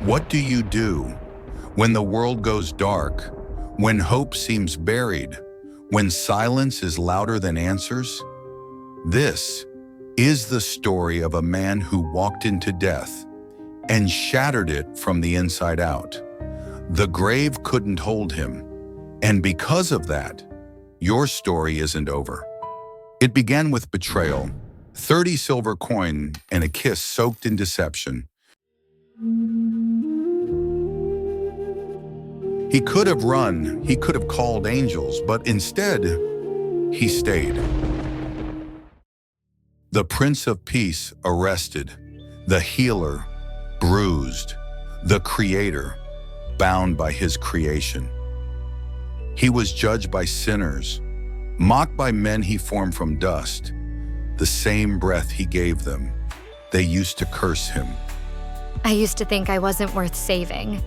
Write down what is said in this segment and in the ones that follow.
What do you do when the world goes dark, when hope seems buried, when silence is louder than answers? This is the story of a man who walked into death and shattered it from the inside out. The grave couldn't hold him, and because of that, your story isn't over. It began with betrayal, 30 silver coin, and a kiss soaked in deception. He could have run, he could have called angels, but instead, he stayed. The Prince of Peace arrested, the healer bruised, the Creator bound by his creation. He was judged by sinners, mocked by men he formed from dust. The same breath he gave them, they used to curse him. I used to think I wasn't worth saving.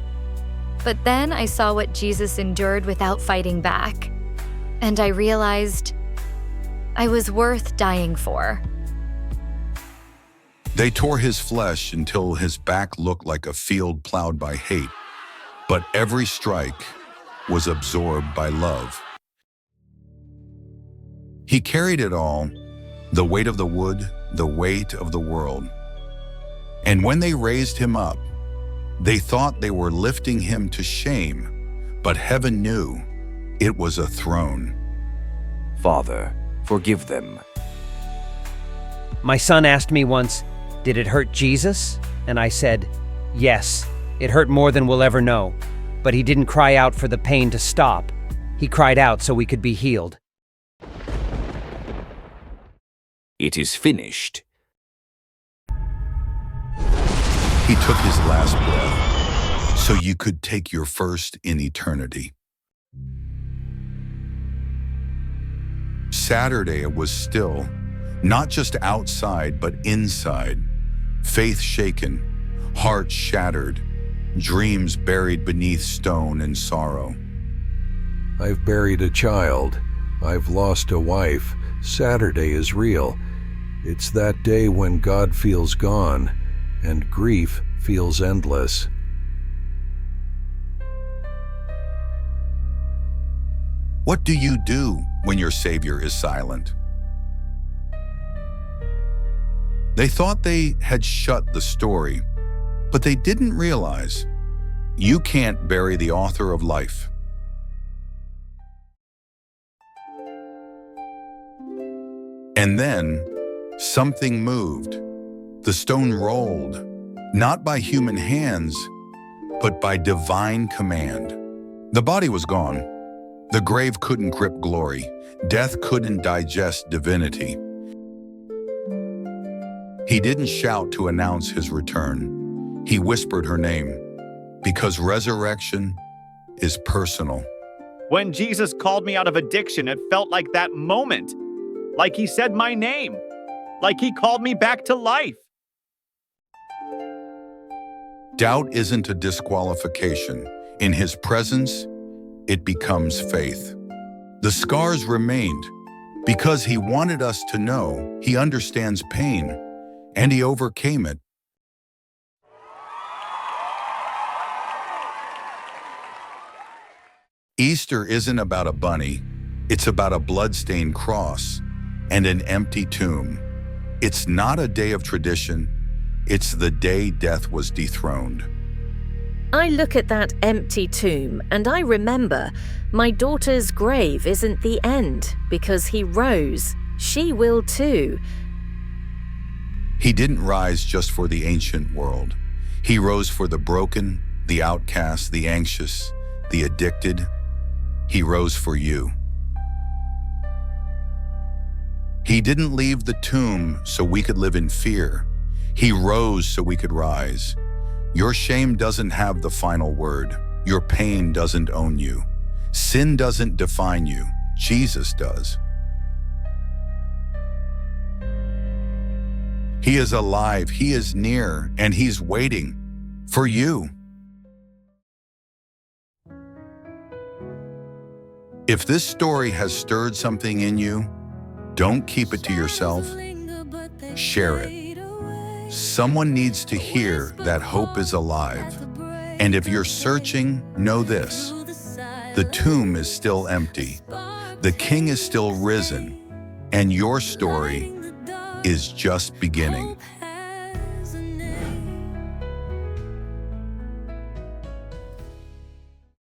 But then I saw what Jesus endured without fighting back. And I realized I was worth dying for. They tore his flesh until his back looked like a field plowed by hate. But every strike was absorbed by love. He carried it all, the weight of the wood, the weight of the world. And when they raised him up, they thought they were lifting him to shame, but heaven knew it was a throne. Father, forgive them. My son asked me once, "Did it hurt Jesus?" And I said, "Yes, it hurt more than we'll ever know." But he didn't cry out for the pain to stop. He cried out so we could be healed. It is finished. He took his last breath so you could take your first in eternity. Saturday was still, not just outside, but inside. Faith shaken, heart shattered, dreams buried beneath stone and sorrow. I've buried a child. I've lost a wife. Saturday is real. It's that day when God feels gone and grief feels endless. What do you do when your Savior is silent? They thought they had shut the story, but they didn't realize you can't bury the author of life. And then something moved. The stone rolled, not by human hands, but by divine command. The body was gone. The grave couldn't grip glory. Death couldn't digest divinity. He didn't shout to announce his return. He whispered her name, because resurrection is personal. When Jesus called me out of addiction, it felt like that moment. Like he said my name. Like he called me back to life. Doubt isn't a disqualification. In his presence, it becomes faith. The scars remained because he wanted us to know he understands pain, and he overcame it. Easter isn't about a bunny. It's about a bloodstained cross and an empty tomb. It's not a day of tradition. It's the day death was dethroned. I look at that empty tomb and I remember my daughter's grave isn't the end because he rose. She will too. He didn't rise just for the ancient world. He rose for the broken, the outcast, the anxious, the addicted. He rose for you. He didn't leave the tomb so we could live in fear. He rose so we could rise. Your shame doesn't have the final word. Your pain doesn't own you. Sin doesn't define you. Jesus does. He is alive, he is near, and he's waiting for you. If this story has stirred something in you, don't keep it to yourself. Share it. Someone needs to hear that hope is alive, And if you're searching, know this: the tomb is still empty, the King is still risen, and your story is just beginning.